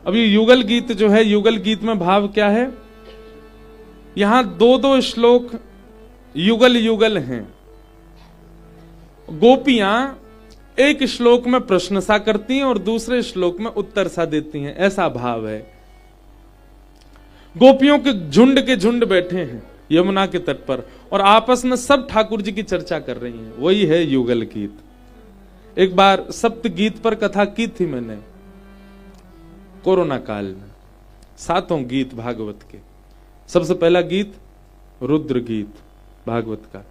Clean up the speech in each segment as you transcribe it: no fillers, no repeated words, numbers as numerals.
अब ये युगल गीत जो है, युगल गीत में भाव क्या है? यहां दो दो श्लोक युगल युगल हैं। गोपियां एक श्लोक में प्रश्न सा करती हैं और दूसरे श्लोक में उत्तर सा देती हैं, ऐसा भाव है। गोपियों के झुंड बैठे हैं यमुना के तट पर और आपस में सब ठाकुर जी की चर्चा कर रही हैं। वही है युगल गीत। एक बार सप्त गीत पर कथा की थी मैंने कोरोना काल में, 7 गीत भागवत के। सबसे पहला गीत रुद्र गीत भागवत का,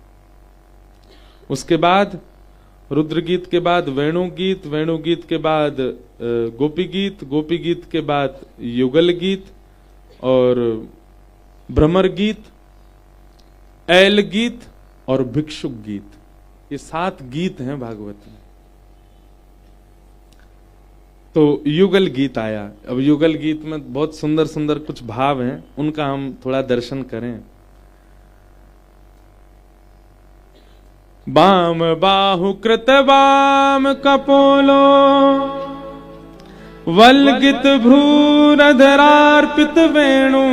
उसके बाद रुद्र गीत के बाद वेणु गीत, वेणु गीत के बाद गोपी गीत, गोपी गीत के बाद युगल गीत और भ्रमर गीत, ऐल गीत और भिक्षुक गीत। ये 7 गीत हैं भागवत में। तो युगल गीत आया। अब युगल गीत में बहुत सुंदर सुंदर कुछ भाव हैं, उनका हम थोड़ा दर्शन करें। बाम बाहु कृत बाम कपोलो वल्गित भ्रूरधरार्पित वेणु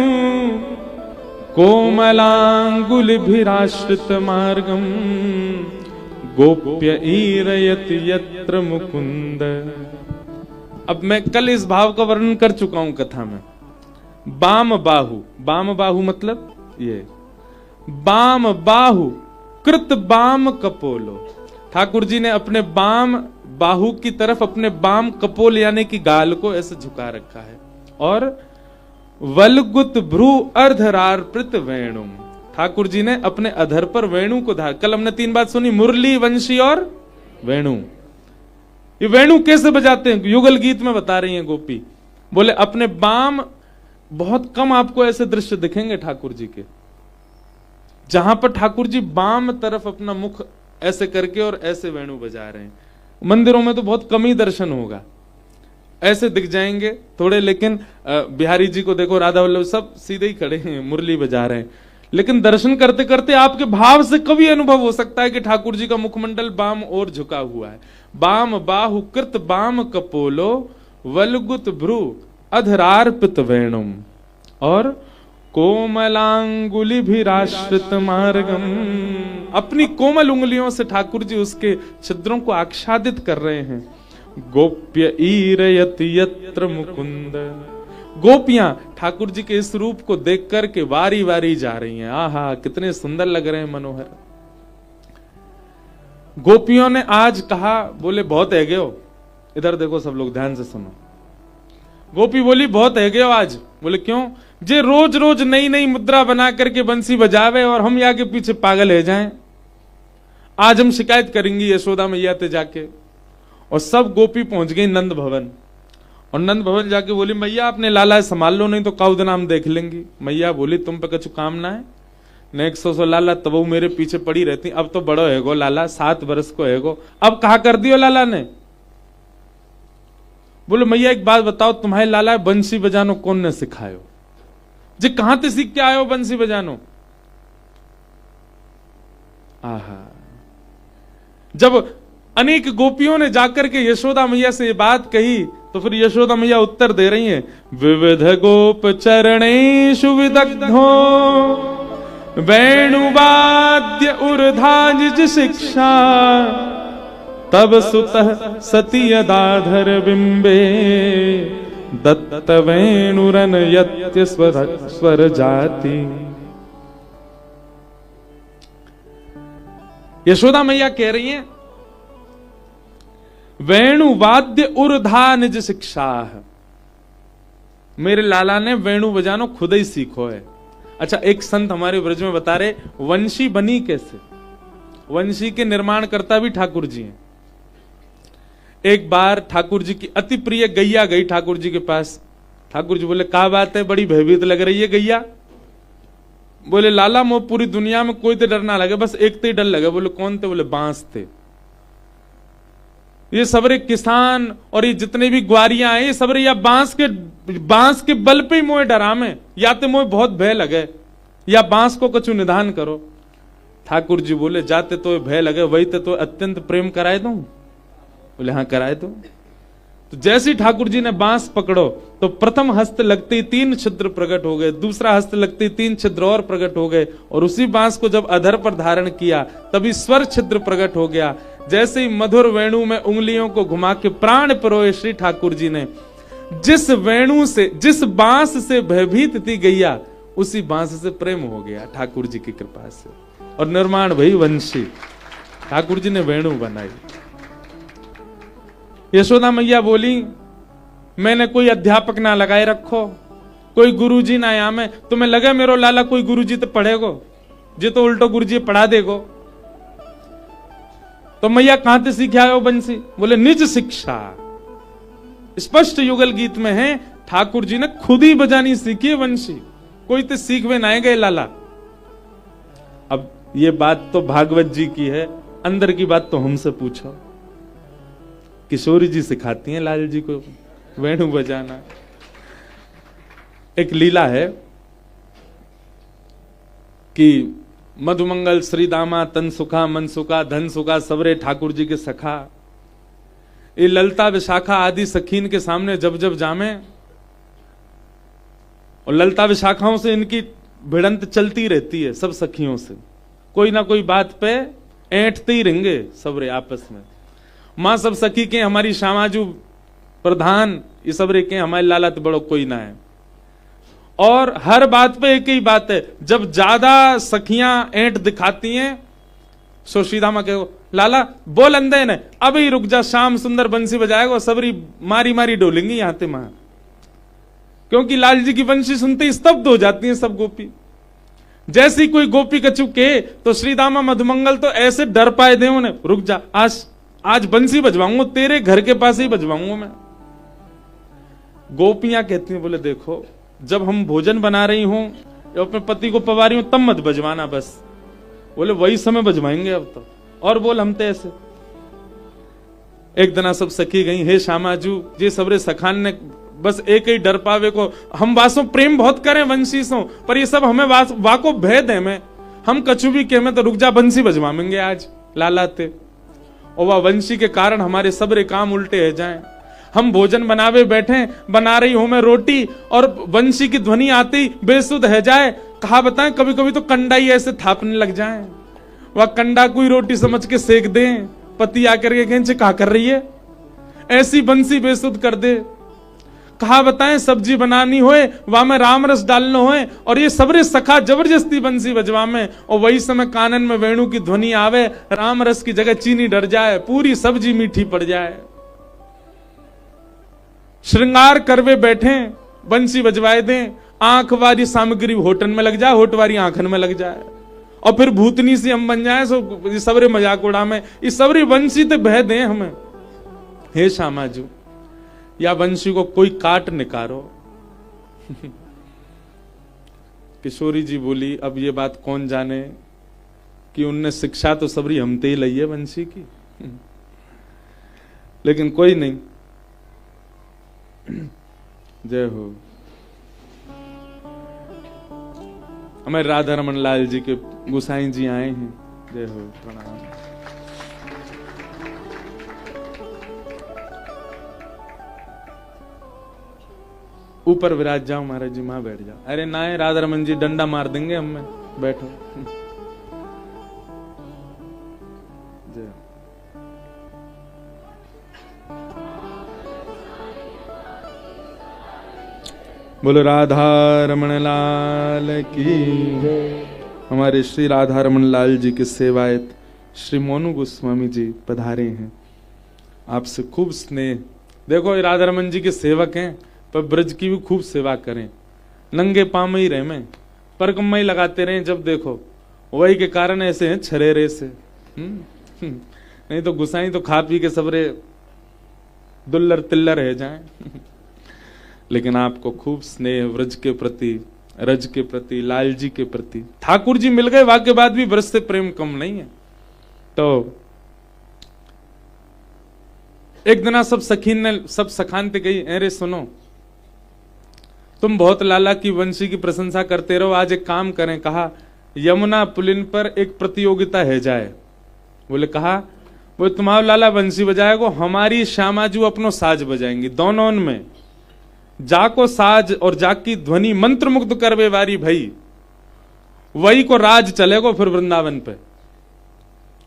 कोमलांगुलिभिराश्रित मार्गम गोप्य ईरयत यत्र मुकुंद। अब मैं कल इस भाव का वर्णन कर चुका हूं कथा में। बाम बाहु, बाम बाहु मतलब ये बाम बाहु कृत बाम कपोलो। ठाकुर जी ने अपने बाम बाहु की तरफ अपने बाम कपोल यानी कि गाल को ऐसे झुका रखा है और वलगुत भ्रू अर्धरार्पित वेणु। ठाकुर जी ने अपने अधर पर वेणु को धार। कल हमने 3 बात सुनी, मुरली, वंशी और वेणु। ये वेणु कैसे बजाते हैं? युगल गीत में बता रही हैं गोपी। बोले अपने बाम, बहुत कम आपको ऐसे दृश्य दिखेंगे ठाकुर जी के जहां पर ठाकुर जी बाम तरफ अपना मुख ऐसे करके और ऐसे वेणु बजा रहे हैं। मंदिरों में तो बहुत कम ही दर्शन होगा, ऐसे दिख जाएंगे थोड़े। लेकिन बिहारी जी को देखो, राधा वल्लभ सब सीधे ही खड़े हैं, मुरली बजा रहे हैं। लेकिन दर्शन करते करते आपके भाव से कभी अनुभव हो सकता है कि ठाकुर जी का मुखमंडल बाम और झुका हुआ है। बाम बाहु कृत बाम कपोलो वलगुत भ्रू अधरार्पित वेणुम और कोमलांगुलि भी राश्रित मार्गम। अपनी कोमल उंगलियों से ठाकुर जी उसके छिद्रों को आच्छादित कर रहे हैं। गोप्य ईरयत यत्र मुकुंद। गोपियां ठाकुर जी के इस रूप को देख करके वारी वारी जा रही हैं। आहा, कितने सुंदर लग रहे हैं, मनोहर। गोपियों ने आज कहा, बोले बहुत है गए हो। इधर देखो सब लोग, ध्यान से सुनो। गोपी बोली बहुत है गए हो आज। बोले क्यों? जे रोज रोज नई नई मुद्रा बना करके बंसी बजावे और हम यहाँ के पीछे पागल है जाएं। आज हम शिकायत करेंगी यशोदा मैया ते जाके। और सब गोपी पहुंच गई नंद भवन और नंद भवन जाके बोली मैया अपने लाला संभाल लो, नहीं तो काउ दिन हम देख लेंगी। मैया बोली तुम पे कछु काम ना है, ने 100 लाला तब वो मेरे पीछे पड़ी रहती। अब तो बड़ो है गो लाला, 7 वर्ष को है गो, अब कहा कर दियो लाला ने। बोले मैया एक बात बताओ, तुम्हारे लाला बंसी बजानो कौन ने सिखायो? जी कहां से सीख के आए हो बंसी बजानो? आहा, जब अनेक गोपियों ने जाकर के यशोदा मैया से ये बात कही तो फिर यशोदा मैया उत्तर दे रही हैं, विविध गोप चरणेषु विदग्धो वेणुवाद्य ऊर्ध्वानिज शिक्षा तब सुतः सती यदाधर बिंबे दत्त वेणुरन यत्य स्वर जाति। यशोदा मैया कह रही हैं वेणु वाद्य ऊर्धा निज शिक्षा। मेरे लाला ने वेणु बजानो खुद ही सीखो है। अच्छा, एक संत हमारे ब्रज में बता रहे वंशी बनी कैसे। वंशी के निर्माण करता भी ठाकुर जी हैं। एक बार ठाकुर जी की अति प्रिय गैया गई ठाकुर जी के पास। ठाकुर जी बोले क्या बात है, बड़ी भयभीत लग रही है गैया। बोले लाला मो पूरी दुनिया में कोई तो डर ना लगे, बस एक तो ही डर लगे। बोले कौन थे? बोले बांस थे। ये सबरे किसान और ये जितने भी ग्वारियां हैं, ये सबरे या बांस के बल पे ही मोए डरामे, या तो मोए बहुत भय लगे या बांस को कछु निधान करो। ठाकुर जी बोले जाते तो भय लगे, वही तो अत्यंत प्रेम कराए दो। बोले हाँ कराए दो। तो जैसे ठाकुर जी ने बांस पकड़ो तो प्रथम हस्त लगते ही 3 छिद्र प्रकट हो गए, दूसरा हस्त लगते ही 3 छिद्र और प्रकट हो गए, और उसी बांस को जब अधर पर धारण किया तभी स्वर छिद्र प्रकट हो गया। जैसे ही मधुर वेणु में उंगलियों को घुमा के प्राण परोए श्री ठाकुर जी ने, जिस वेणु से, जिस बांस से भयभीत थी गैया, उसी बांस से प्रेम हो गया ठाकुर जी की कृपा से, और निर्माण भई वंशी। ठाकुर जी ने वेणु बनाई। यशोदा मैया बोली, मैंने कोई अध्यापक ना लगाए रखो, कोई गुरुजी ना आया, में तुम्हें लगे मेरो लाला कोई गुरुजी तो पढ़ेगो, जी तो उल्टो गुरुजी पढ़ा देगो। तो मैया कहां से सीखे आयो बंसी? बोले निज शिक्षा। स्पष्ट युगल गीत में है, ठाकुर जी ने खुद ही बजानी सीखी है बंसी, कोई तो सीखवे ना गए लाला। अब ये बात तो भागवत जी की है, अंदर की बात तो हमसे पूछो। किशोरी जी सिखाती हैं लाल जी को वेणु बजाना। एक लीला है कि मधुमंगल श्रीदामा तन सुखा मन सुखा धन सुखा सबरे ठाकुर जी के सखा, ये ललता विशाखा आदि सखीन के सामने जब जब जामे, और ललता विशाखाओं से इनकी भिड़ंत चलती रहती है, सब सखियों से कोई ना कोई बात पे ऐंठते ही रहेंगे सबरे आपस में। मां सब सखी के हमारी श्यामाजू प्रधान, ये सबरे के हमारे लाला तो बड़ो कोई ना है, और हर बात पे एक ही बात है, जब ज्यादा सखियां ऐंठ दिखाती हैं सो सीधामा कहो लाला बोल अंदे ने अभी रुक जा, श्याम सुंदर बंसी बजाएगा, सबरी मारी मारी डोलेंगी यहां ते मां, क्योंकि लाल जी की बंसी सुनते ही स्तब्ध हो जाती हैं सब गोपी। जैसी कोई गोपी कछु के तो श्रीदामा मधुमंगल तो ऐसे डर पाए दे उन्हें, रुक जा आज बंसी बजवाऊंगा, तेरे घर के पास ही बजवाऊंगा मैं। गोपियां कहती हैं, बोले देखो जब हम भोजन बना रही हूं या अपने पति को पवा रही हूं तब मत बजवाना बस। बोले वही समय बजवाएंगे अब तो, और बोल हम तो ऐसे। एक दिन सब सखी गई, हे श्यामाजू ये सबरे सखान ने बस एक ही डर पावे को, हम वासों प्रेम बहुत करें वंशी सो, पर ये सब हमें वाको भेद है, में हम कछु भी कहे में तो रुक जा बंसी बजवाएंगे आज लालाते, और वह वंशी के कारण हमारे सबरे काम उल्टे हो जाएं। हम भोजन बनावे बैठे, बना रही हूं मैं रोटी, और वंशी की ध्वनि आती बेसुध है जाए, कहा बताएं कभी कभी तो कंडा ही ऐसे थापने लग जाए, वह कंडा कोई रोटी समझ के सेक दे, पति आकर के कहें कहा कर रही है, ऐसी बंसी बेसुध कर दे। कहा बताएं सब्जी बनानी होए वहां में राम रस डालना होए, और ये सबरे सखा जबरदस्ती बंसी बजवा में, और वही समय कानन में वेणु की ध्वनि आवे, राम रस की जगह चीनी डर जाए, पूरी सब्जी मीठी पड़ जाए। श्रृंगार करवे बैठे बंसी बजवाए दें, आंख वाली सामग्री होटन में लग जाए, होट वाली आंखन में लग जाए, और फिर भूतनी से हम बन जाए, सो सबरे मजाक उड़ा में इस सबरी बंसी ते बह दें हमें। हे श्यामाजू या वंशी को कोई काट निकारो। किशोरी जी बोली, अब ये बात कौन जाने कि उनने शिक्षा तो सबरी हमते ही लई है वंशी की, लेकिन कोई नहीं। जय हो। हमारे राधा रमन लाल जी के गुसाई जी आए हैं, जय हो, प्रणाम। ऊपर विराज जाओ महाराज जी, वहां बैठ जाओ। अरे ना है राधा रमन जी डंडा मार देंगे हमें, बैठो। जय। बोलो राधा रमन लाल की। हमारे श्री राधा रमन लाल जी के सेवायत श्री मोनू गोस्वामी जी पधारे हैं, आपसे खूब स्नेह। देखो ये राधा रमन जी के सेवक हैं, पर ब्रज की भी खूब सेवा करें, नंगे पाँव में ही रहे, में परकम्मा ही लगाते रहे जब देखो, वही के कारण ऐसे हैं छरेरे से। नहीं तो गुसाई तो खा पी के सबरे दुल्लर तिल्लर रह जाएं। लेकिन आपको खूब स्नेह व्रज के प्रति, रज के प्रति, लाल जी के प्रति। ठाकुर जी मिल गए वाके बाद भी व्रज से प्रेम कम नहीं है। तो एक दिन सब सखीन ने सब सखानते गई, अरे सुनो तुम बहुत लाला की वंशी की प्रशंसा करते रहो, आज एक काम करें। कहा यमुना पुलिन पर एक प्रतियोगिता है जाए। बोले कहा, वो तुम्हारा लाला बंसी बजाएगो, हमारी श्यामाजू अपनो साज बजाएंगी। दोनों में जाको साज और जाकी ध्वनि मंत्र मुग्ध करवे वारी भई, वही को राज चलेगो फिर वृंदावन पे।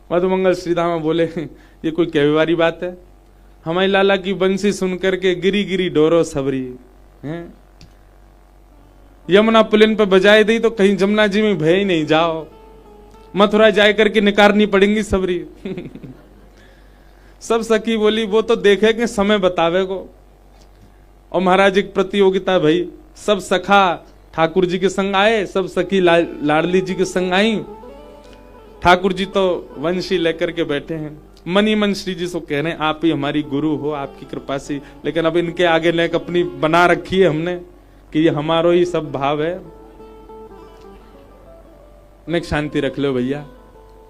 मधुमंगल श्रीधामा बोले ये कोई कहवे वाली बात है? हमारी लाला की बंसी सुन करके गिरी गिरी डोरो सबरी हैं, यमुना पुलिन पे बजाए दी तो कहीं जमुना जी में भय ही नहीं, जाओ मथुरा जाए करके निकारनी पड़ेंगी सबरी। सब सखी बोली वो तो देखेंगे, समय बतावेगो। और महाराज एक प्रतियोगिता भई, सब सखा ठाकुर जी के संग आए, सब सखी लाडली जी के संग आई। ठाकुर जी तो वंशी लेकर के बैठे हैं, मन ही मन श्री जी से कह रहे हैं आप ही हमारी गुरु हो, आपकी कृपा से। लेकिन अब इनके आगे लेक अपनी बना रखी है हमने कि ये हमारो ही सब भाव है। ने शांति रख लो भैया,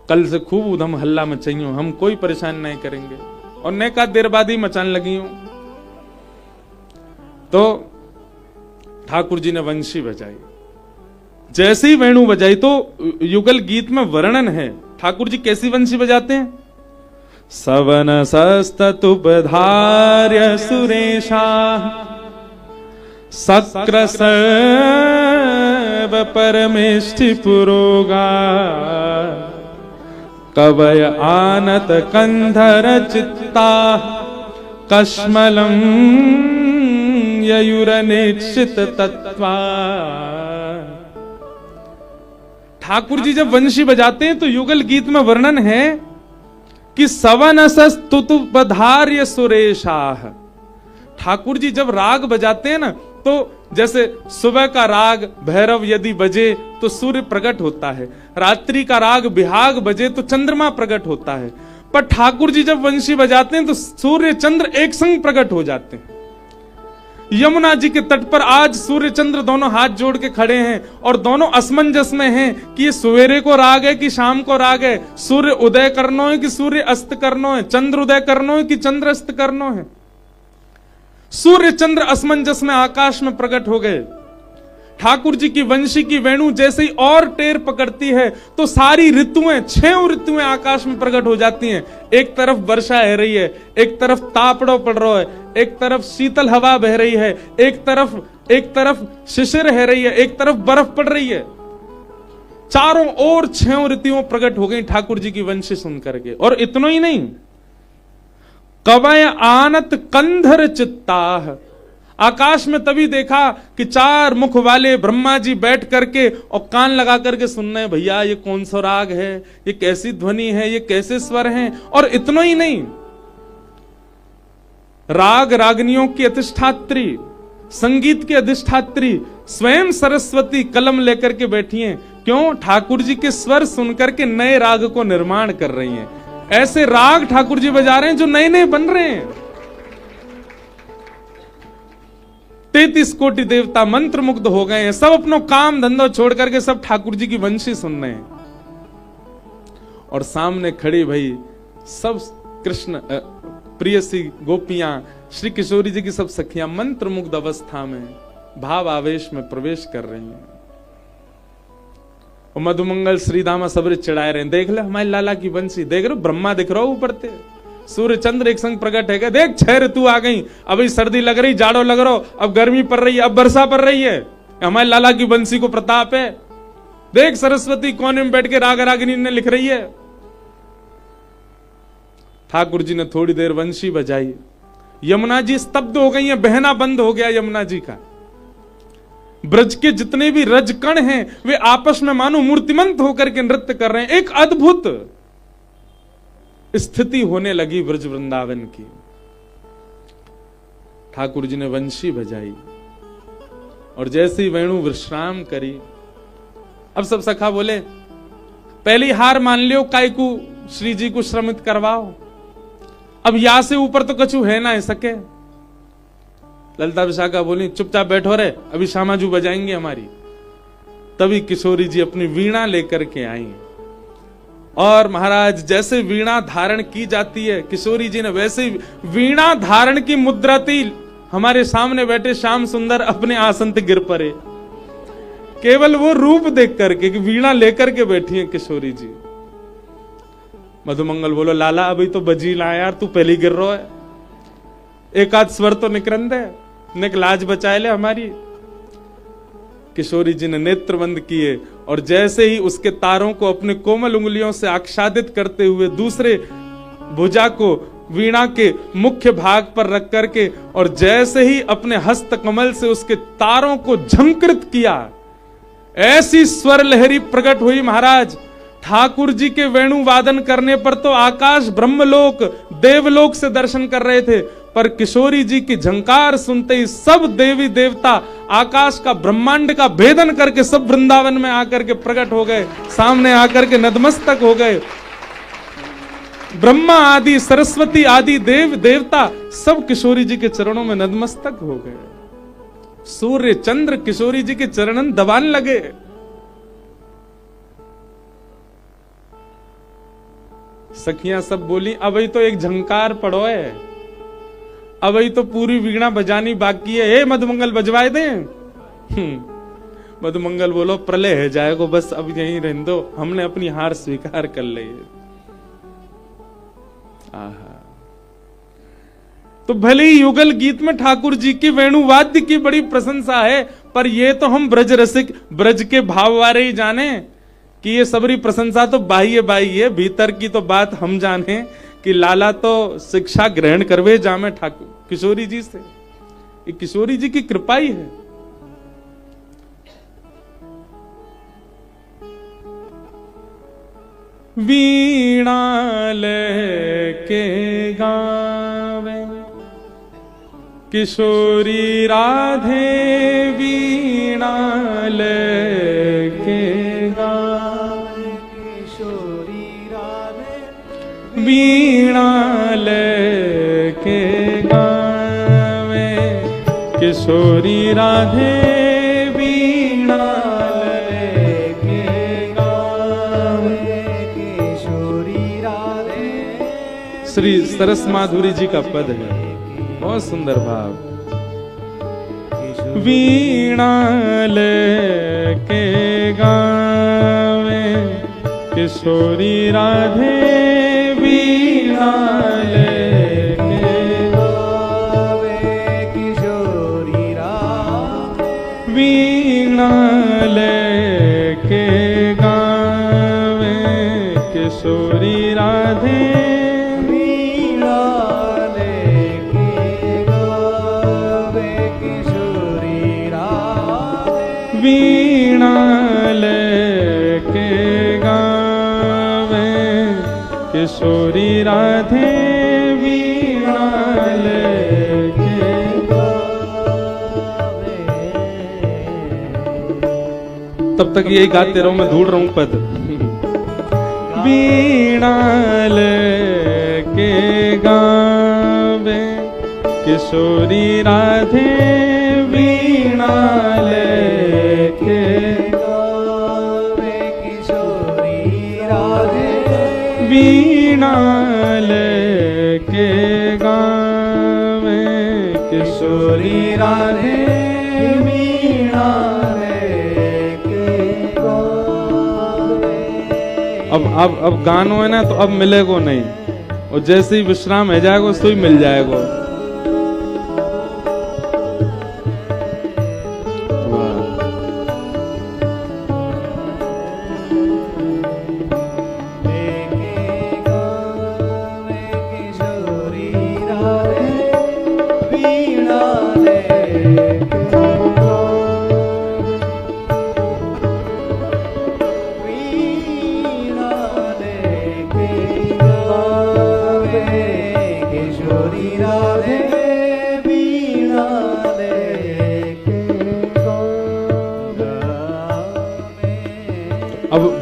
कल से खूब उधम हल्ला मचाइयो, हम कोई परेशान नहीं करेंगे। और ने का देर बाद ही मचान लगी हूं। तो ठाकुर जी ने वंशी बजाई, जैसे ही वेणु बजाई तो युगल गीत में वर्णन है ठाकुर जी कैसी वंशी बजाते हैं। सवन सस्तुपधार्य सुरेशा सक्र सर्व परमेष्टि पुरोगा कवय आनत कंधर चित्ता कश्मलम ययुरनिश्चित तत्वा। ठाकुर जी जब वंशी बजाते हैं तो युगल गीत में वर्णन है कि सवनसस्तुतुपधार्य सुरेशाह। ठाकुर जी जब राग बजाते हैं ना, तो जैसे सुबह का राग भैरव यदि बजे तो सूर्य प्रकट होता है, रात्रि का राग बिहाग बजे तो चंद्रमा प्रकट होता है। पर ठाकुर जी जब वंशी बजाते हैं तो सूर्य चंद्र एक संग प्रकट हो जाते हैं। यमुना जी के तट पर आज सूर्य चंद्र दोनों हाथ जोड़ के खड़े हैं और दोनों असमंजस में हैं कि ये सवेरे को राग है कि शाम को राग है, सूर्य उदय करनो है कि सूर्य अस्त करनो है, चंद्र उदय करनो है कि चंद्र अस्त करनो है। सूर्य चंद्र असमंजस में आकाश में प्रकट हो गए। ठाकुर जी की वंशी की वेणु जैसे ही और टेर पकड़ती है तो सारी ऋतुएं, 6 ऋतुएं आकाश में प्रकट हो जाती हैं। एक तरफ वर्षा है रही है, एक तरफ तापड़ो पड़ रहा है, एक तरफ शीतल हवा बह रही है, एक तरफ शिशिर है रही है, एक तरफ बर्फ पड़ रही है। चारों ओर 6 ऋतुएं प्रकट हो गई ठाकुर जी की वंशी सुन करके। और इतना ही नहीं, कवय आनत कंधर चित्ताह। आकाश में तभी देखा कि 4 मुख वाले ब्रह्मा जी बैठ करके और कान लगा करके सुन रहे हैं, भैया ये कौन सा राग है, ये कैसी ध्वनि है, ये कैसे स्वर हैं। और इतना ही नहीं, राग रागनियों की अधिष्ठात्री, संगीत की अधिष्ठात्री स्वयं सरस्वती कलम लेकर के बैठी हैं। क्यों? ठाकुर जी के स्वर सुनकर के नए राग को निर्माण कर रही हैं। ऐसे राग ठाकुर जी बजा रहे हैं जो नए नए बन रहे हैं। 33 कोटि देवता मंत्र मुग्ध हो गए हैं, सब अपनो काम धंधो छोड़ करके सब ठाकुर जी की वंशी सुन रहे हैं। और सामने खड़ी भाई सब कृष्ण प्रियसी गोपियां, श्री किशोरी जी की सब सखियां मंत्र मुग्ध अवस्था में भाव आवेश में प्रवेश कर रही हैं। और मधुमंगल श्रीदामा सबरे चिढ़ाए रहे हैं, देख ले हमारी लाला की वंशी, देख रहे ब्रह्मा दिख रहा ऊपर ते, सूर्य चंद्र एक संग प्रकट है, देख 6 ऋतु आ गई, अभी सर्दी लग रही, जाड़ो लग रहा, अब गर्मी पड़ रही है, अब वर्षा पड़ रही है, हमारे लाला की बंसी को प्रताप है। देख सरस्वती कोने में बैठ के राग रागिनी ने लिख रही है। ठाकुर जी ने थोड़ी देर वंशी बजाई, यमुना जी स्तब्ध हो गई है, बहना बंद हो गया यमुना जी का। ब्रज के जितने भी रजकण हैं वे आपस में मानो मूर्तिमंत होकर के नृत्य कर रहे हैं। एक अद्भुत स्थिति होने लगी ब्रज वृंदावन की। ठाकुर जी ने वंशी बजाई और जैसे ही वेणु विश्राम करी, अब सब सखा बोले पहली हार मान लियो, कायकू श्री जी को श्रमित करवाओ, अब यहां से ऊपर तो कछु है ना सके। ललिता विशाखा बोली चुपचाप बैठो रे, अभी श्यामाजू बजाएंगे हमारी। तभी किशोरी जी अपनी वीणा लेकर के आई और महाराज जैसे वीणा धारण की जाती है किशोरी जी ने वैसे वीणा धारण की मुद्रा थी। हमारे सामने बैठे श्याम सुंदर अपने आसन पे गिर पड़े, केवल वो रूप देख करके कि वीणा लेकर के बैठी है किशोरी जी। मधुमंगल बोलो लाला अभी तो बजी ला यार, तू पहली गिर रहा है, एक आध स्वर तो निकरन दे, निक लाज बचाए ले हमारी। किशोरी जी ने नेत्र बंद किए और जैसे ही उसके तारों को अपने कोमल उंगलियों से आच्छादित करते हुए दूसरे भुजा को वीणा के मुख्य भाग पर रख करके और जैसे ही अपने हस्त कमल से उसके तारों को झंकृत किया, ऐसी स्वर लहरी प्रकट हुई महाराज। ठाकुर जी के वेणु वादन करने पर तो आकाश ब्रह्मलोक देवलोक से दर्शन कर रहे थे, पर किशोरी जी की झंकार सुनते ही सब देवी देवता आकाश का ब्रह्मांड का भेदन करके सब वृंदावन में आकर के प्रकट हो गए, सामने आकर के नतमस्तक हो गए। ब्रह्मा आदि सरस्वती आदि देव देवता सब किशोरी जी के चरणों में नतमस्तक हो गए। सूर्य चंद्र किशोरी जी के चरणन दबाने लगे। सखियां सब बोली अभी तो एक झंकार पड़ो है, अभी तो पूरी वीणा बजानी बाकी है, हे मधुमंगल बजवाए दे। मधुमंगल बोलो प्रलय है जाएगो, बस अब यहीं रहने दो, हमने अपनी हार स्वीकार कर ली है। आहा, तो भले ही युगल गीत में ठाकुर जी की वेणुवाद्य की बड़ी प्रशंसा है, पर ये तो हम ब्रज रसिक ब्रज के भाव वाले ही जाने कि ये सबरी प्रशंसा तो बाह्य बाह्य है, भीतर की तो बात हम जाने कि लाला तो शिक्षा ग्रहण करवे जामे ठाकुर किशोरी जी से, ये किशोरी जी की कृपा ही है। वीणा लेके गावे किशोरी राधे, वीणा लेके गावे किशोरी राधे, वीणा लेके गावे किशोरी राधे, वीणा लेके गावे किशोरी राधे। श्री सरस माधुरी जी का पद है, बहुत सुंदर भाव। वीणा लेके गावे किशोरी राधे, वीणा लेके गावे किशोरी राधे, वीणा लेके गावे किशोरी राधे, वीणा लेके गावे किशोरी राधे, वीणा लेके गावे। तब तक यही गाते रहो, मैं ढूंढ रहा हूं पद। वीणा लेके गावे किशोरी राधे, वीणा लेके गावे किशोरी राधे, वीणा लेके गावे किशोरी राधे, वीणा लेके गावे। अब गानो है ना, तो अब मिलेगो नहीं, और जैसे ही विश्राम है जाएगो तो ही मिल जाएगो।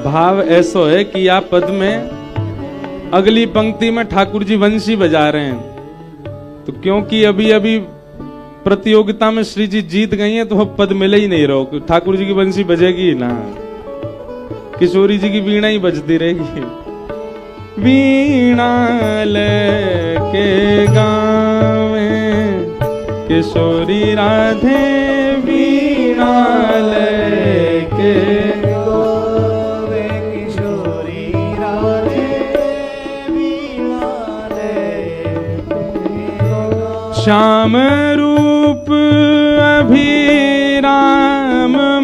भाव ऐसो है कि या पद में अगली पंक्ति में ठाकुर जी वंशी बजा रहे हैं, तो क्योंकि अभी अभी प्रतियोगिता में श्री जी जीत गई हैं, तो अब पद मिले ही नहीं रहो, ठाकुर जी की वंशी बजेगी ही ना, किशोरी जी की वीणा ही बजती रहेगी। वीणा लेके गावे किशोरी राधे, वीणा लेके श्याम रूप अभिराम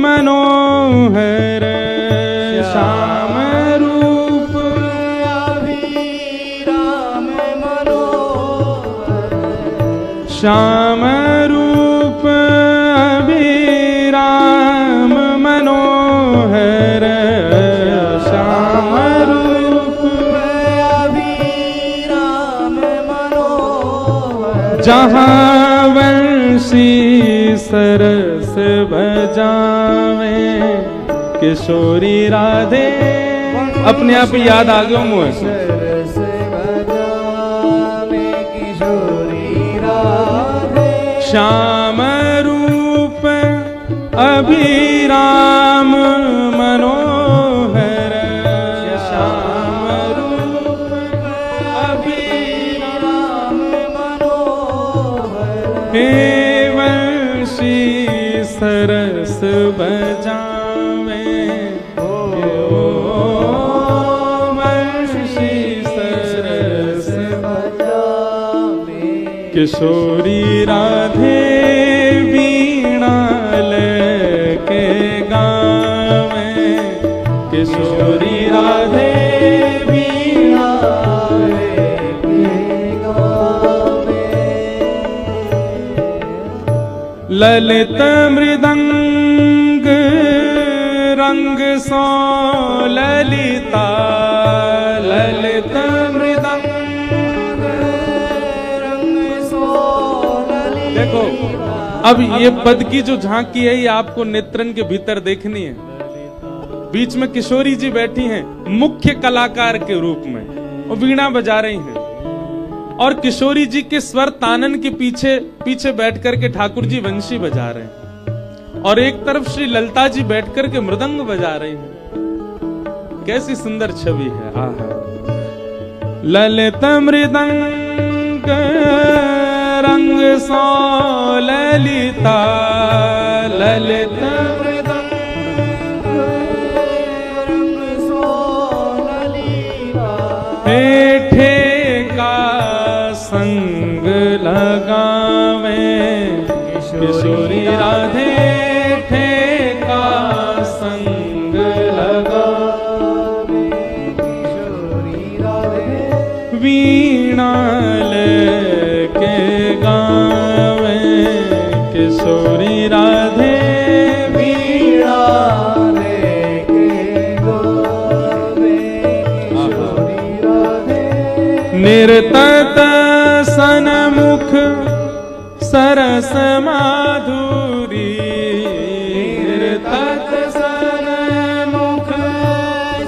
मनोहर, श्याम रूप अभिराम मनोहर, श्याम रूप अभिराम मनोहर, श्याम रूप अभिराम मनोहर, जहाँ वंशी सरस बजावे किशोरी राधे। अपने आप ही याद आ गया मुझे। सरस बजावे किशोरी राधे, श्याम रूप अभिराम मनोहर, श्याम रूप अभिराम मनोहर, हे वंशी सरस बजावे, ओ वंशी सरस बजावे किशोरी राधे वीणा लेके गावे, किशोरी राधे वीणा लेके गावे, ललित मृदंग रंग सो ललिता, ललित मृदंग रंग सो ललिता। देखो अब ये पद की जो झांकी है ये आपको नेत्रन के भीतर देखनी है। बीच में किशोरी जी बैठी हैं मुख्य कलाकार के रूप में, वो वीणा बजा रही हैं और किशोरी जी के स्वर तानन के पीछे पीछे बैठ करके ठाकुर जी वंशी बजा रहे हैं और एक तरफ श्री ललिता जी बैठ करके मृदंग बजा रही हैं। कैसी सुंदर छवि है। आहा। ललित मृदंग रंग सो ललिता, ललित मृदंग रंग सो ललिता, हेठे का संग लगावे किशोरी राधे, ठेका संग लगावे किशोरी राधे, वीणा लेके गावे किशोरी राधे, वीणा लेके गावे किशोरी राधे, निर्तत सनमुख सरस माधुरी, निर्तत सनमुख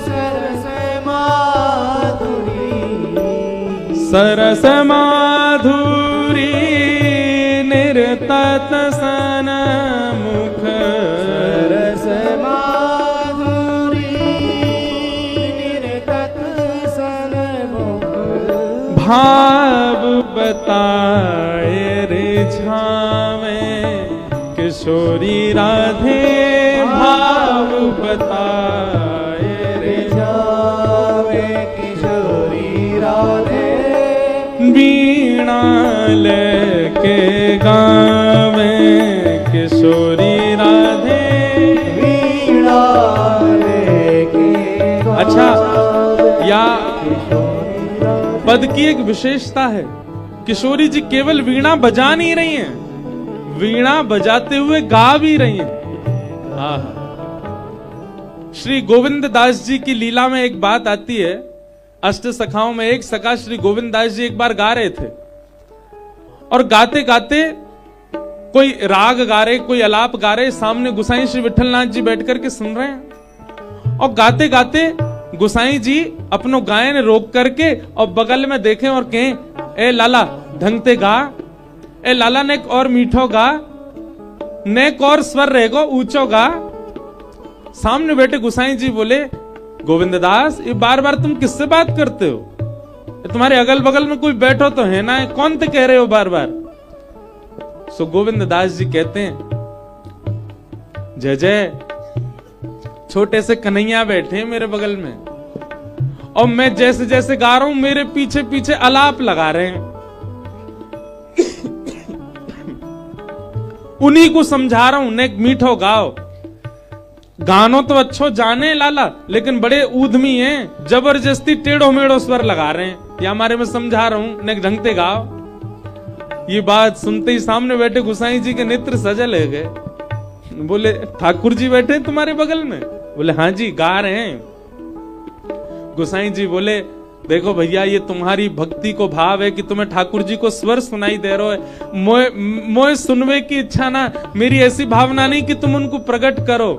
सरस माधुरी, सरस माधुरी, निर्तत सनमुख सरस माधुरी, निर्तत सनमुख, भाव बताए रिझावे किशोरी राधे, भाव बताए रिझावे किशोरी राधे, वीणा लेके गावे किशोरी राधे, वीणा लेके गावे। अच्छा, या पद की एक विशेषता है, किशोरी जी केवल वीणा बजा नहीं रही हैं, वीणा बजाते हुए गा भी रही हैं। श्री गोविंद दास जी की लीला में एक बात आती है, अष्ट सखाओं में एक सखा श्री गोविंद दास जी एक बार गा रहे थे और गाते गाते कोई राग गा रहे, कोई अलाप गा रहे, सामने गुसाई श्री विठलनाथ जी बैठ करके सुन रहे हैं और गाते गाते गुसाई जी अपनो गायन रोक करके और बगल में देखें और कहें, ए लाला ढंगते गा, ए लाला ने और मीठो गा, नेक और स्वर रहेगो ऊंचो गा। सामने बैठे गुसाई जी बोले, गोविंद दास ये बार बार तुम किससे बात करते हो? तुम्हारे अगल बगल में कोई बैठो तो है ना, कौन ते कह रहे हो बार बार? सो गोविंद दास जी कहते हैं, जय जय, छोटे से कन्हैया बैठे मेरे बगल में और मैं जैसे जैसे गा रहा हूं मेरे पीछे पीछे अलाप लगा रहे हैं। उन्हीं को समझा रहा हूं। नेक मीठो गाओ, गानो तो अच्छो जाने लाला, लेकिन बड़े ऊधमी हैं, जबरदस्ती टेढ़ो मेढ़ो स्वर लगा रहे हैं। ये हमारे में समझा रहा हूं, नेक ढंग से गाओ। ये बात सुनते ही सामने बैठे गुसाई जी के नेत्र सजल है गए। बोले ठाकुर जी बैठे तुम्हारे बगल में? बोले हाँ जी, गा रहे हैं। गुसाई जी बोले देखो भैया, ये तुम्हारी भक्ति को भाव है कि तुम्हें ठाकुर जी को स्वर सुनाई दे रहे हो। मोए सुनवे की इच्छा ना, मेरी ऐसी भावना नहीं कि तुम उनको प्रकट करो।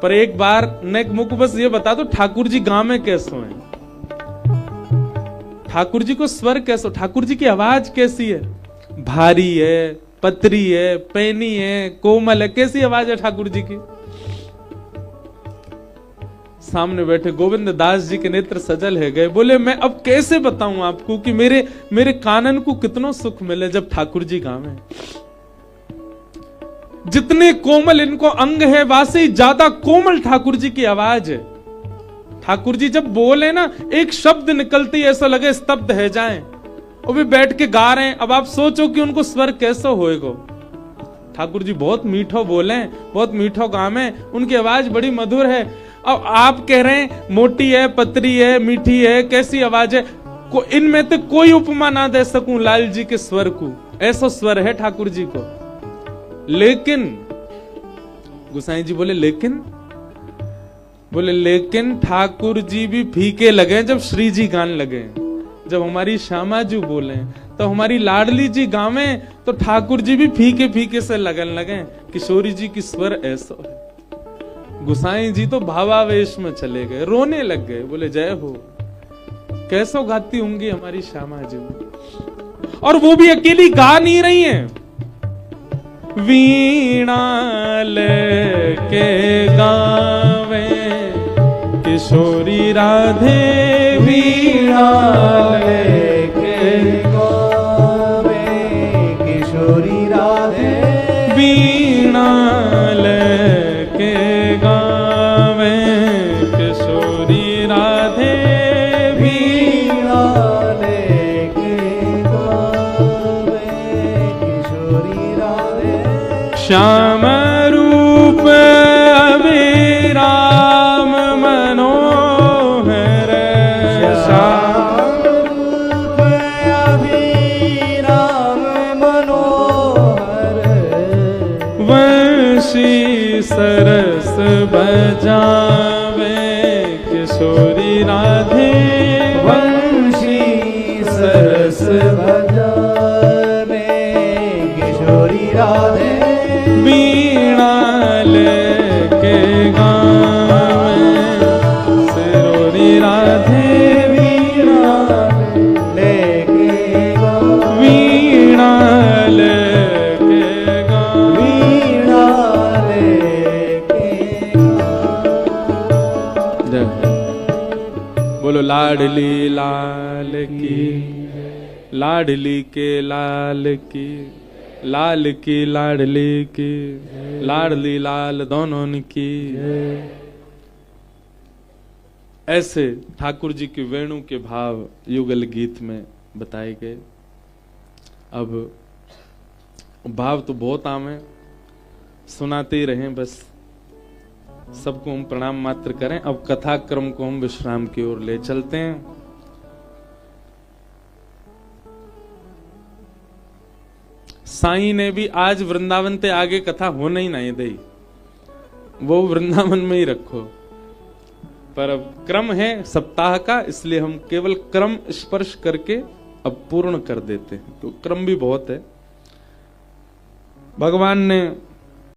पर एक बार नेक मुख बस ये बता दो, ठाकुर जी गांव में कैसे हैं? ठाकुर जी को स्वर कैसे? ठाकुर जी की आवाज कैसी है? भारी है, पतरी है, पैनी है, कोमल है? कैसी आवाज है ठाकुर जी की? सामने बैठे गोविंद दास जी के नेत्र सजल है गए। बोले मैं अब कैसे बताऊं आपको कि मेरे कानन को कितना सुख मिले जब ठाकुर जी गावे। जितने कोमल इनको अंग है, वासे ज्यादा कोमल ठाकुर जी की आवाज है। ठाकुर जी जब बोले ना, एक शब्द निकलते ही ऐसा लगे स्तब्ध है जाएं। और वे बैठ के गा रहे हैं। अब आप सोचो कि उनको स्वर कैसा होएगा। ठाकुर जी बहुत मीठो बोले, बहुत मीठो गावे, उनकी आवाज बड़ी मधुर है। अब आप कह रहे हैं मोटी है, पतरी है, मीठी है, कैसी आवाज है? इनमें तो कोई उपमा ना दे सकूं लाल जी के स्वर को। ऐसा स्वर है ठाकुर जी को। लेकिन गुसाई जी बोले लेकिन? बोले लेकिन ठाकुर जी भी फीके लगे जब श्री जी गान लगे। जब हमारी श्यामा जी बोले, तो हमारी लाडली जी गावे, तो ठाकुर जी भी फीके फीके से लगन लगे। किशोरी जी की स्वर ऐसा है। गुसाई जी तो भावावेश में चले गए, रोने लग गए। बोले जय हो, कैसो गाती होंगी हमारी श्यामा जी। और वो भी अकेली गा नहीं रही हैं। वीणा लेके गावे किशोरी राधे, वीणा लेके गावे किशोरी राधे, वीणा लेके गावे किशोरी राधे, वीणा लेके गावे किशोरी राधे। श्याम रूप अभिराम मनोहर, श्याम रूप अभिराम मनोहर, वंशी सरस बजावे किशोरी राधे, वंशी सरस बजावे किशोरी राधे, वीणा लेके गावे सिरोरी राधे, वीणा लेके गावे, वीणा लेके गावे। वीणा लेके गावे। बोलो लाडली लाल की, लाडली के लाल की, लाल की लाडली की, लाडली लाल दोनों की। ऐसे ठाकुर जी के वेणु के भाव युगल गीत में बताए गए। अब भाव तो बहुत आम है, सुनाते ही रहें बस। सबको हम प्रणाम मात्र करें। अब कथा क्रम को हम विश्राम की ओर ले चलते हैं। साईं ने भी आज वृंदावन ते आगे कथा होना ही नहीं दी, वो वृंदावन में ही रखो। पर अब क्रम है सप्ताह का, इसलिए हम केवल क्रम स्पर्श करके अब पूर्ण कर देते हैं। तो क्रम भी बहुत है। भगवान ने